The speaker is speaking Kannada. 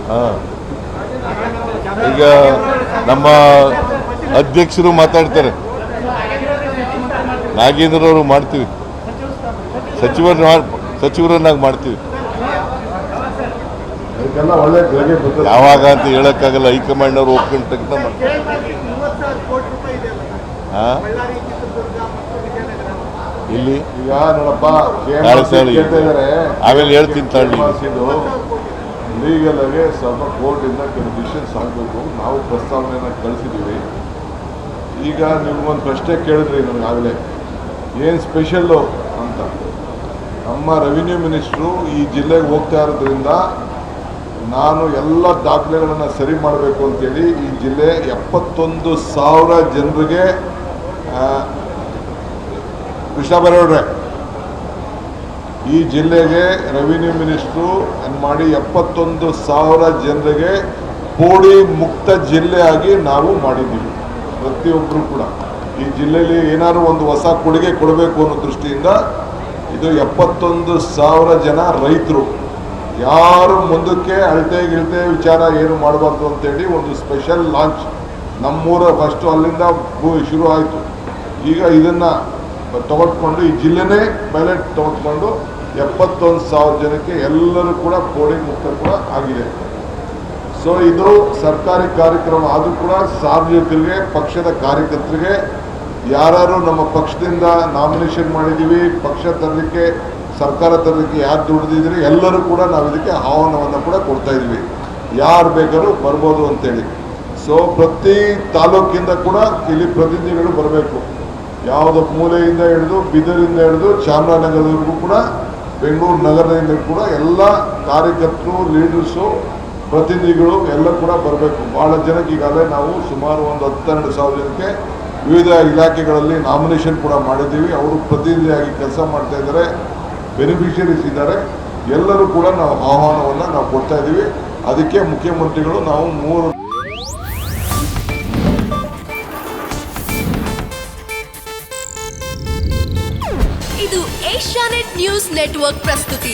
ಹಾಂ, ಈಗ ನಮ್ಮ ಅಧ್ಯಕ್ಷರು ಮಾತಾಡ್ತಾರೆ, ನಾಗೇಂದ್ರವರು ಮಾಡ್ತೀವಿ, ಸಚಿವರನ್ನಾಗಿ ಮಾಡ್ತೀವಿ. ಯಾವಾಗ ಅಂತ ಹೇಳಕ್ಕಾಗಲ್ಲ, ಹೈಕಮಾಂಡ್ ಅವರು ಒಪ್ಕೊಂಡ ತಕ್ಷಣ ಇಲ್ಲಿ ಈಗ ನೋಡಪ್ಪ, ಆಮೇಲೆ ಹೇಳ್ತೀನಿ ತಳ್ಳಿ. ಲೀಗಲ್ ಆಗಿ ಸ್ವಲ್ಪ ಕೋರ್ಟಿಂದ ಕೆಲವು ಡಿಸಿಷನ್ಸ್ ಆಗಬೇಕು. ನಾವು ಪ್ರಸ್ತಾವನೆಯನ್ನು ಕಳಿಸಿದ್ದೀವಿ. ಈಗ ನಿಮ್ಗೊಂದು ಪ್ರಶ್ನೆ ಕೇಳಿದ್ರಿ ನನಗಾಗಲೇ, ಏನು ಸ್ಪೆಷಲ್ಲು ಅಂತ. ನಮ್ಮ ರೆವಿನ್ಯೂ ಮಿನಿಸ್ಟ್ರು ಈ ಜಿಲ್ಲೆಗೆ ಹೋಗ್ತಾ ಇರೋದ್ರಿಂದ ನಾನು ಎಲ್ಲ ದಾಖಲೆಗಳನ್ನು ಸರಿ ಮಾಡಬೇಕು ಅಂತೇಳಿ ಈ ಜಿಲ್ಲೆ 71,000 ಜನರಿಗೆ ಕೃಷ್ಣ ಬರೋಡ್ರೆ ಈ ಜಿಲ್ಲೆಗೆ ರೆವಿನ್ಯೂ ಮಿನಿಸ್ಟ್ರು ಮಾಡಿ 71,000 ಜನರಿಗೆ ಪೋಡಿ ಮುಕ್ತ ಜಿಲ್ಲೆಯಾಗಿ ನಾವು ಮಾಡಿದ್ದೀವಿ. ಪ್ರತಿಯೊಬ್ಬರು ಕೂಡ ಈ ಜಿಲ್ಲೆಯಲ್ಲಿ ಏನಾದರೂ ಒಂದು ಹೊಸ ಕೊಡುಗೆ ಕೊಡಬೇಕು ಅನ್ನೋ ದೃಷ್ಟಿಯಿಂದ ಇದು 71,000 ಜನ ರೈತರು ಯಾರು ಮುಂದಕ್ಕೆ ಅಳತೆ ಗಿಳತೆ ವಿಚಾರ ಏನು ಮಾಡಬಾರ್ದು ಅಂತೇಳಿ ಒಂದು ಸ್ಪೆಷಲ್ ಲಾಂಚ್ ನಮ್ಮೂರ ಫಸ್ಟು ಅಲ್ಲಿಂದ ಶುರು ಆಯಿತು. ಈಗ ಇದನ್ನು ತಗೊಳ್ಕೊಂಡು ಈ ಜಿಲ್ಲೆನೇ ಪೈಲಟ್ ತಗೊಳ್ಕೊಂಡು 71,000 ಜನಕ್ಕೆ ಎಲ್ಲರೂ ಕೂಡ ಪೋಡಿ ಮುಕ್ತ ಕೂಡ ಆಗಿದೆ. ಸೊ ಇದು ಸರ್ಕಾರಿ ಕಾರ್ಯಕ್ರಮ. ಅದು ಕೂಡ ಸಾರ್ವಜನಿಕರಿಗೆ, ಪಕ್ಷದ ಕಾರ್ಯಕರ್ತರಿಗೆ, ಯಾರು ನಮ್ಮ ಪಕ್ಷದಿಂದ ನಾಮಿನೇಷನ್ ಮಾಡಿದ್ದೀವಿ, ಪಕ್ಷ ತರಲಿಕ್ಕೆ, ಸರ್ಕಾರ ತರಲಿಕ್ಕೆ ಯಾರು ದುಡಿದಿದ್ರಿ ಎಲ್ಲರೂ ಕೂಡ ನಾವು ಇದಕ್ಕೆ ಆಹ್ವಾನವನ್ನು ಕೂಡ ಕೊಡ್ತಾ ಇದ್ವಿ. ಯಾರು ಬೇಕಾದ್ರೂ ಬರ್ಬೋದು ಅಂತೇಳಿ. ಸೊ ಪ್ರತಿ ತಾಲೂಕಿಂದ ಕೂಡ ಇಲ್ಲಿ ಪ್ರತಿನಿಧಿಗಳು ಬರಬೇಕು. ಯಾವುದೋ ಮೂಲೆಯಿಂದ ಹಿಡಿದು ಬೀದರಿಂದ ಹಿಡಿದು ಚಾಮರಾಜನಗರದವರೆಗೂ ಕೂಡ, ಬೆಂಗಳೂರು ನಗರದಿಂದ ಕೂಡ ಎಲ್ಲ ಕಾರ್ಯಕರ್ತರು, ಲೀಡರ್ಸು, ಪ್ರತಿನಿಧಿಗಳು ಎಲ್ಲ ಕೂಡ ಬರಬೇಕು. ಭಾಳ ಜನಕ್ಕೆ ಈಗಾಗಲೇ ನಾವು ಸುಮಾರು ಒಂದು 12,000 ಜನಕ್ಕೆ ವಿವಿಧ ಇಲಾಖೆಗಳಲ್ಲಿ ನಾಮಿನೇಷನ್ ಕೂಡ ಮಾಡಿದ್ದೀವಿ. ಅವರು ಪ್ರತಿನಿಧಿಯಾಗಿ ಕೆಲಸ ಮಾಡ್ತಾ ಇದ್ದಾರೆ, ಬೆನಿಫಿಷರೀಸ್ ಇದ್ದಾರೆ. ಎಲ್ಲರೂ ಕೂಡ ನಾವು ಆಹ್ವಾನವನ್ನು ನಾವು ಕೊಡ್ತಾ ಇದ್ದೀವಿ. ಅದಕ್ಕೆ ಮುಖ್ಯಮಂತ್ರಿಗಳು ನಾವು 3 ಇದು ಏಷ್ಯಾನೆಟ್ ನ್ಯೂಸ್ ನೆಟ್ವರ್ಕ್ ಪ್ರಸ್ತುತಿ.